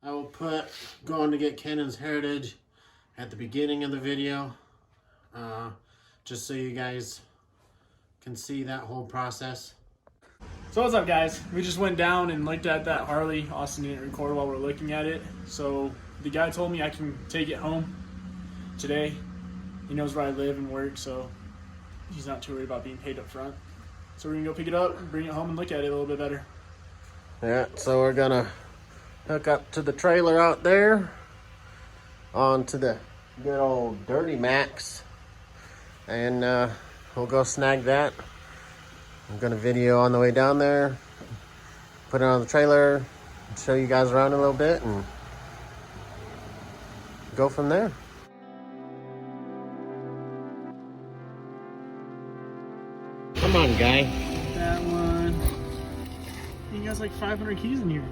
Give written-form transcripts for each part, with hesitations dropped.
I will put going to get Cainan's Heritage at the beginning of the video, just so you guys can see that whole process. So what's up, guys? We just went down and looked at that Harley. Austin didn't record while we're looking at it, so the guy told me I can take it home today. He knows where I live and work, so he's not too worried about being paid up front. So we're gonna go pick it up, bring it home, and look at it a little bit better. Yeah, so we're gonna hook up to the trailer out there, onto the good old Dirty Max, and we'll go snag that. I'm gonna video on the way down there, put it on the trailer, show you guys around a little bit, and go from there. Come on, guy. That one. He has like 500 keys in here.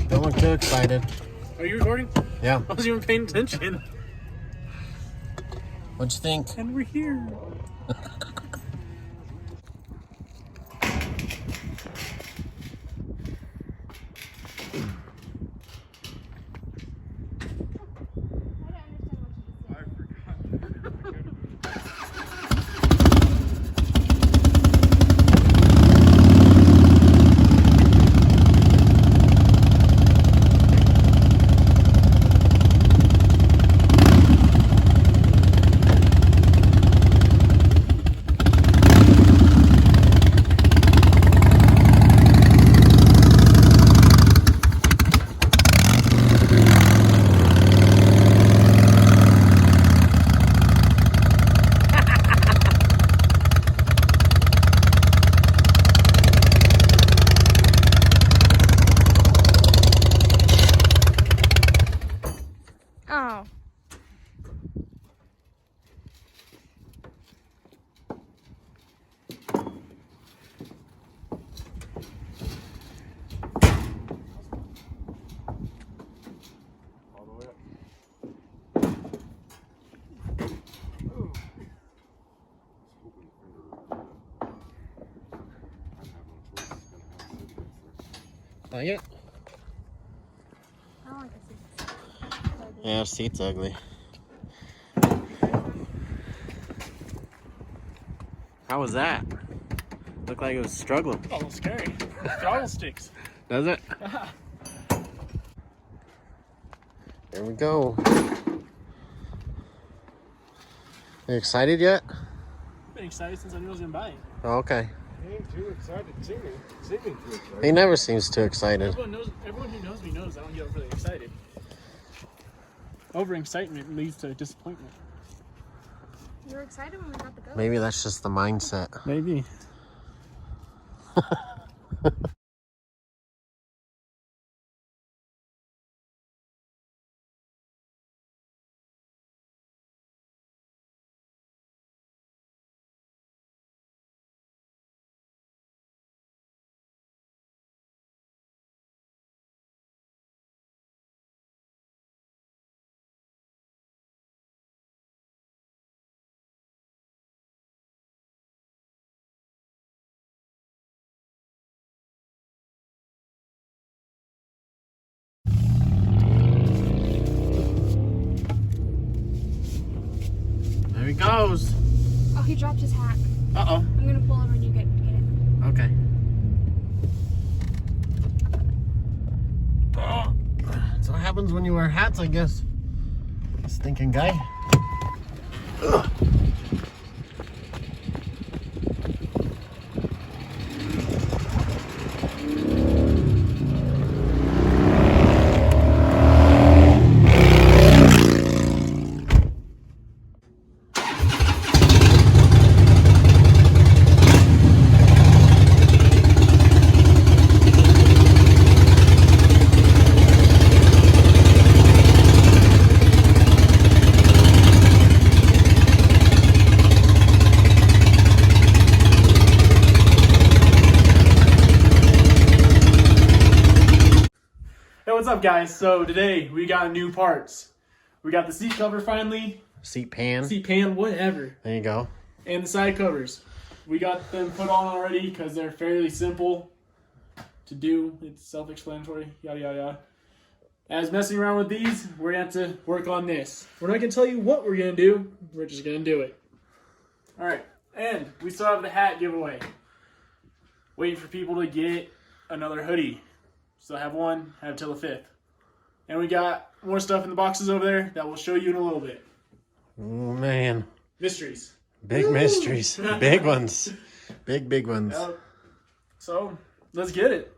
Don't look too excited. Are you recording? Yeah. I wasn't even paying attention. What'd you think? And we're here. Oh. All the way up. Like it? I don't like the seats. Yeah, the seat's ugly. How was that? Looked like it was struggling. Oh, scary. Throttle sticks. Does it? There we go. You excited yet? I've been excited since I knew I was gonna buy it. Oh, okay. He ain't too excited, seeming too excited. He never seems too excited. Everyone who knows me knows I don't get overly excited. Overexcitement leads to disappointment. You were excited when we got the go. Maybe that's just the mindset. Maybe. goes. Oh, he dropped his hat. Uh-oh. I'm gonna pull over and you get it. Okay. Oh, that's what happens when you wear hats, I guess. Stinking guy. Ugh. Hey, what's up, guys? So today we got new parts. We got the seat cover finally, Seat pan. seat pan, whatever, There you go. and the side covers. We got them put on already because they're fairly simple to do. It's self-explanatory, yada yada yada. As messing around with these, we're gonna have to work on this. We're not gonna tell you what we're gonna do. We're just gonna do it. All right, and we still have the hat giveaway. Waiting for people to get another hoodie. Still have one, have till the 5th. And we got more stuff in the boxes over there that we'll show you in a little bit. Oh, man. Mysteries. Big mysteries. Big ones. Big ones. Yep. So, let's get it.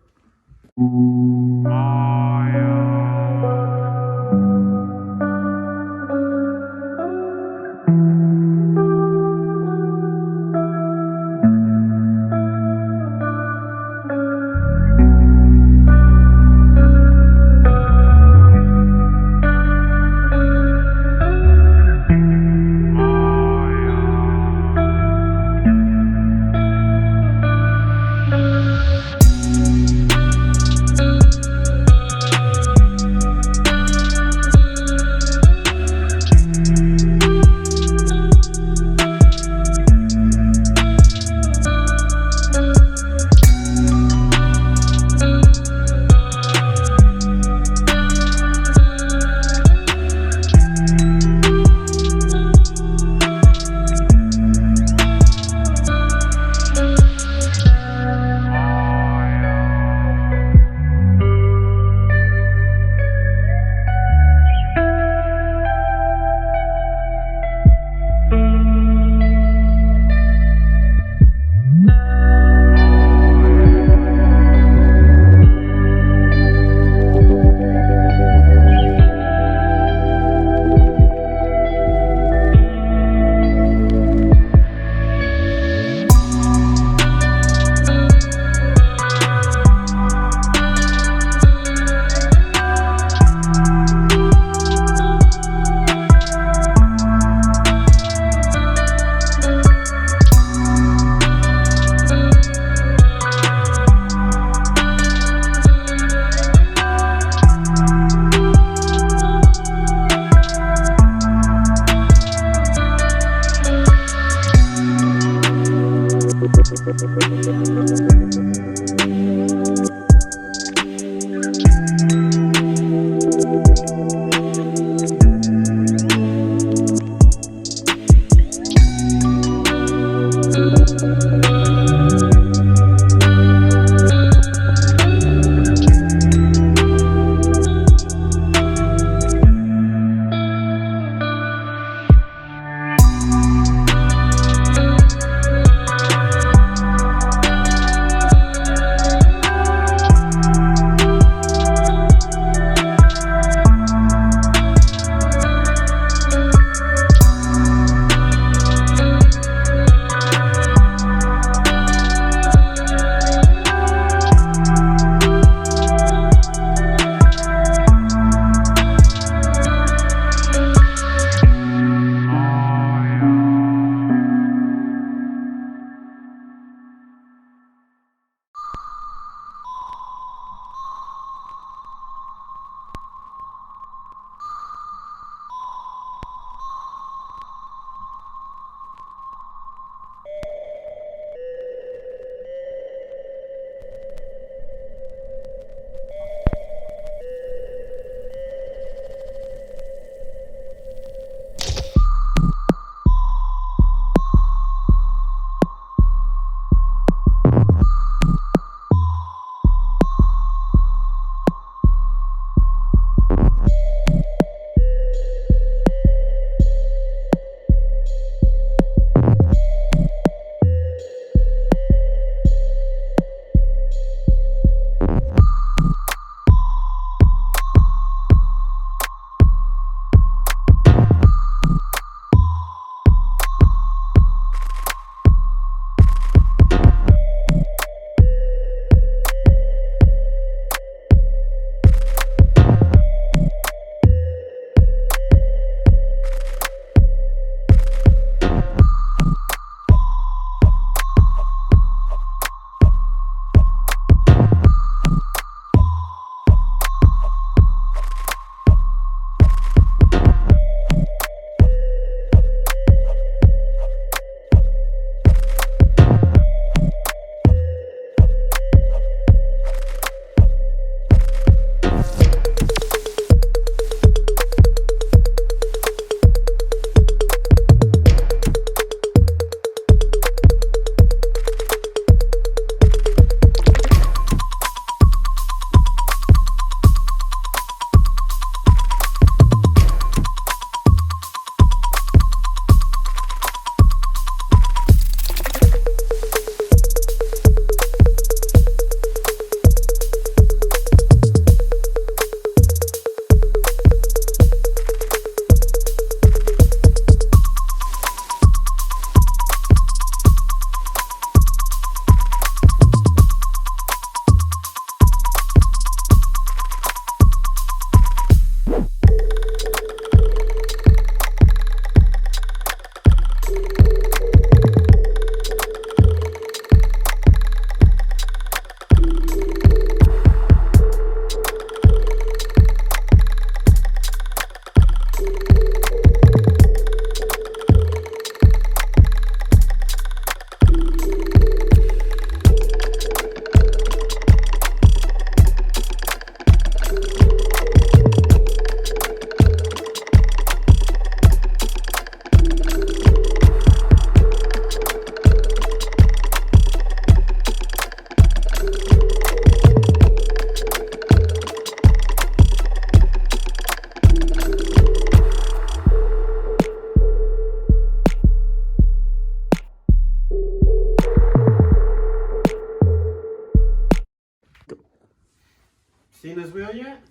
wheel yet?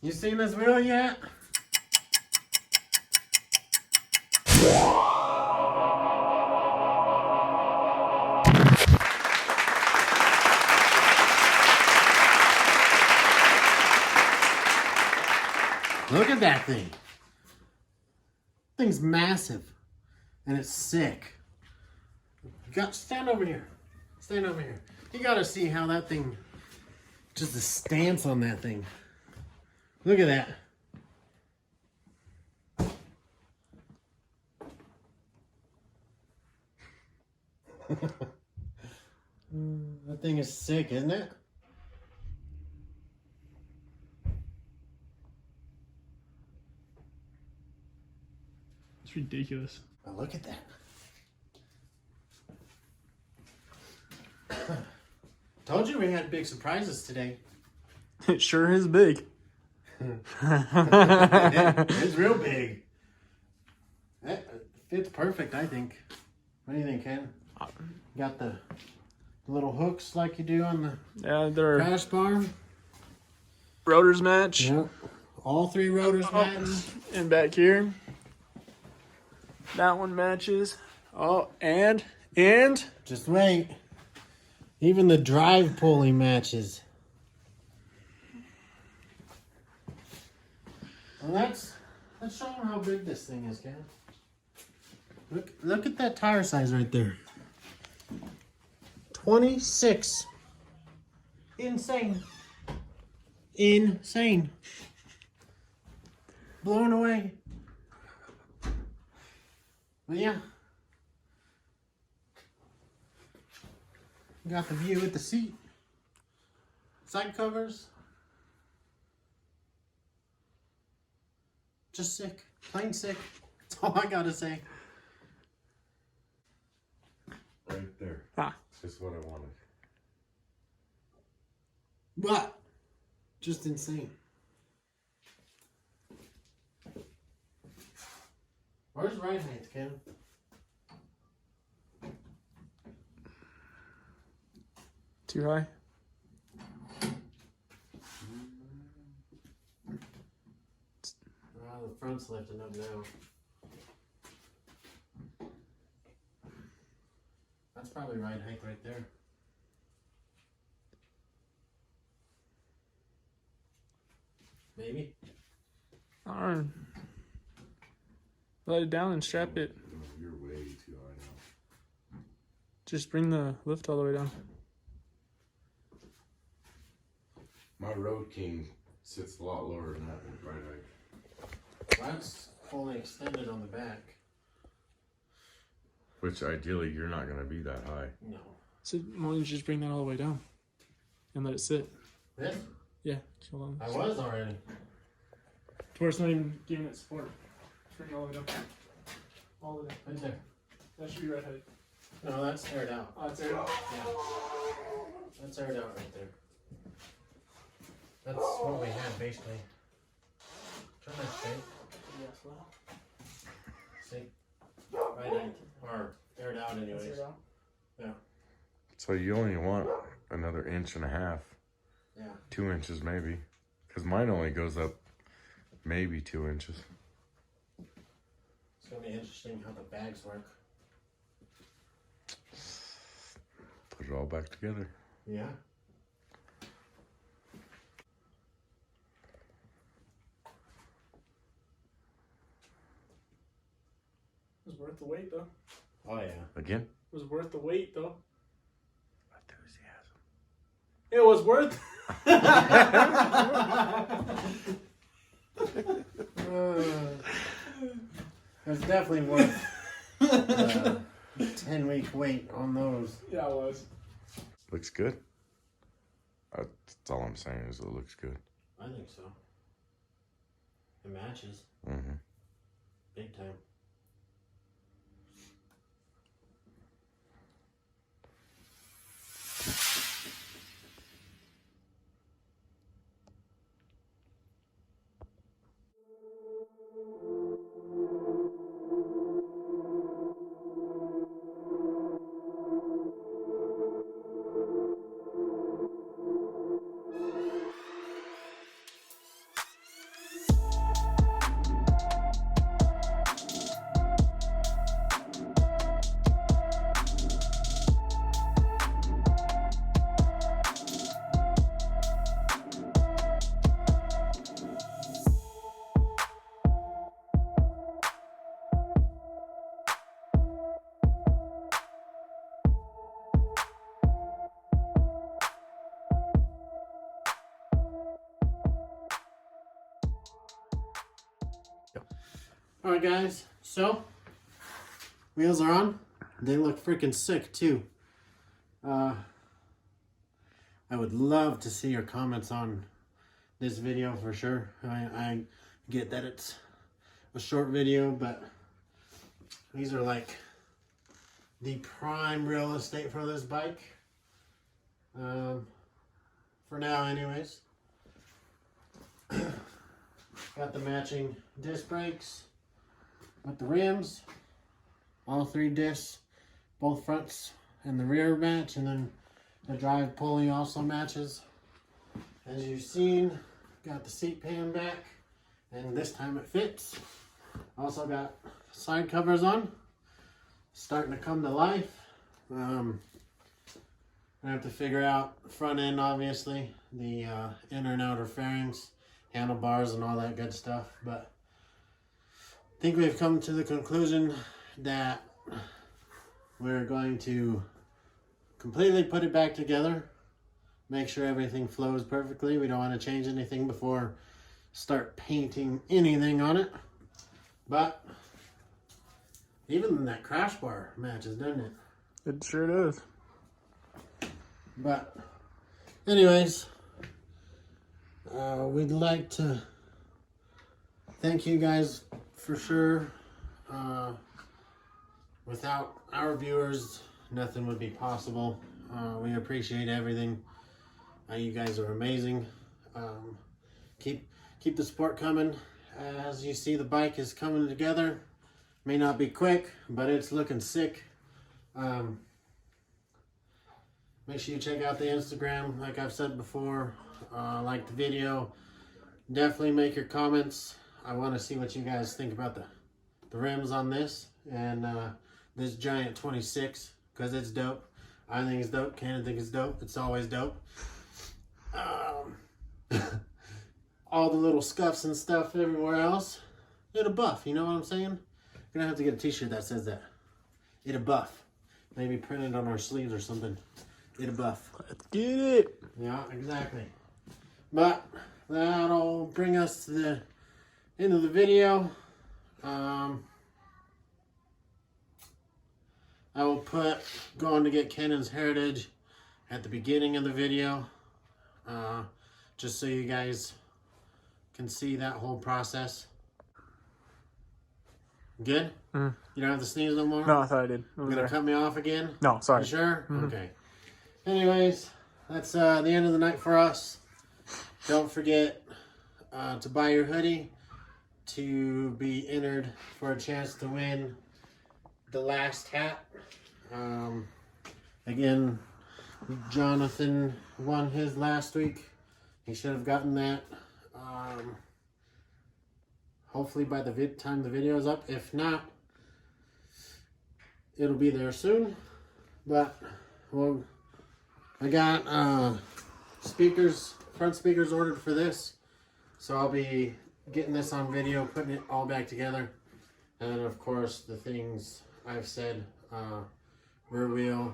You seen this wheel yet? Look at that thing. Thing's massive. And it's sick. Stand over here. Stand over here. You gotta see how that thing, just the stance on that thing. Look at that. That thing is sick, isn't it? It's ridiculous. Oh, look at that. Told you we had big surprises today. It sure is big. It's real big. That fits perfect, I think. What do you think, Ken? Got the little hooks like you do on the they're crash bar. rotors match. Yep. All three rotors match. And back here, that one matches. Oh, and Just wait. Even the drive pulley matches. Well, let's show them how big this thing is, Ken. Look at that tire size right there. 26. Insane. Insane. Blown away. But yeah. Got the view with the seat. Side covers. Just sick. Plain sick. That's all I gotta say. Right there. Ah. Just what I wanted. What? Just insane. Where's right hand, Ken? too high. The front's lifting up now. That's probably right height right there. Maybe. Darn. Let it down and strap it. You're way too high now. Just bring the lift all the way down. My Road King sits a lot lower than that one, right? That's fully extended on the back. Which ideally you're not going to be that high. No. So why don't you just bring that all the way down and let it sit? This? Yeah. Hold on. I was already. To where it's not even giving it support. Just bring it all the way down. All the way down. Right there. That should be right height. No, that's aired out. Oh, it's aired out. Yeah. That's aired out right there. That's what we have basically. Turn that straight. Yeah, slow. See? Right height. Or aired out That's anyways. aired out. Yeah. So you only want another 1.5 inches. Yeah. 2 inches maybe. Because mine only goes up maybe 2 inches. It's gonna be interesting how the bags work. Put it all back together. Yeah. It was worth the wait, though. Oh yeah. Again? It was worth the wait, though. Enthusiasm. It was worth. It's definitely worth 10-week wait on those. Yeah, it was. Looks good. That's all I'm saying is it looks good. I think so. It matches. Mm-hmm. Big time. Alright guys, so wheels are on. They look freaking sick too. I would love to see your comments on this video for sure. I get that it's a short video, but these are like the prime real estate for this bike. For now anyways. Got the matching disc brakes with the rims. All 3 discs, both fronts and the rear match, and then the drive pulley also matches. As you've seen, got the seat pan back, and this time it fits. Also got side covers on, starting to come to life. I have to figure out front end, obviously, the inner and outer fairings, handlebars, and all that good stuff. But I think we've come to the conclusion that we're going to completely put it back together, make sure everything flows perfectly. We don't want to change anything before start painting anything on it. But even that crash bar matches, doesn't it? It sure does. But anyways, we'd like to thank you guys for sure. Without our viewers, nothing would be possible. We appreciate everything. You guys are amazing. Keep the support coming. As you see, the bike is coming together. May not be quick, but it's looking sick. Make sure you check out the Instagram, like I've said before. Like the video. Definitely make your comments. I want to see what you guys think about the rims on this and this giant 26, because it's dope. I think it's dope. Cainan thinks it's dope. It's always dope. All the little scuffs and stuff everywhere else. It a buff, you know what I'm saying? You're gonna have to get a t-shirt that says that. It a buff. Maybe print it on our sleeves or something. It a buff. Let's get it. Yeah, exactly. But that'll bring us to the end of the video. I will put going to get Cainan's Heritage at the beginning of the video, just so you guys can see that whole process. Good? Mm. You don't have to sneeze no more? No, I thought I did. You're gonna cut me off again? No, sorry. You sure? Okay. Anyways, that's the end of the night for us. Don't forget to buy your hoodie to be entered for a chance to win the last hat. Again, Jonathan won his last week. He should have gotten that. Hopefully by the time the video is up. If not, it'll be there soon. But well, I got speakers, front speakers ordered for this, so I'll be getting this on video, putting it all back together, and of course the things I've said, rear wheel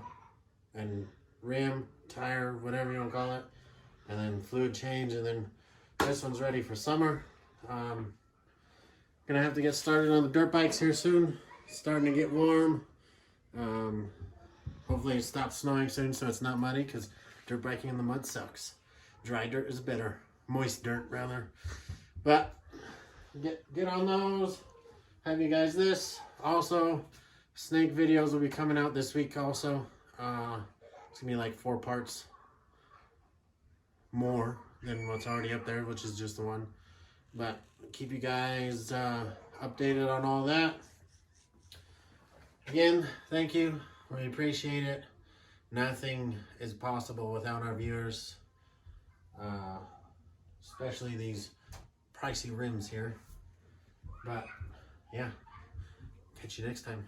and rim, tire, whatever you want to call it, and then fluid change, and then this one's ready for summer. Gonna have to get started on the dirt bikes here soon. It's starting to get warm. Hopefully it stops snowing soon so it's not muddy, because dirt biking in the mud sucks. Dry dirt is better. Moist dirt, rather. But get on those. Have you guys this. Also, snake videos will be coming out this week also. It's gonna be like 4 parts more than what's already up there, which is just the one. But keep you guys updated on all that. Again, thank you. We appreciate it. Nothing is possible without our viewers, especially these pricey rims here. But yeah, catch you next time.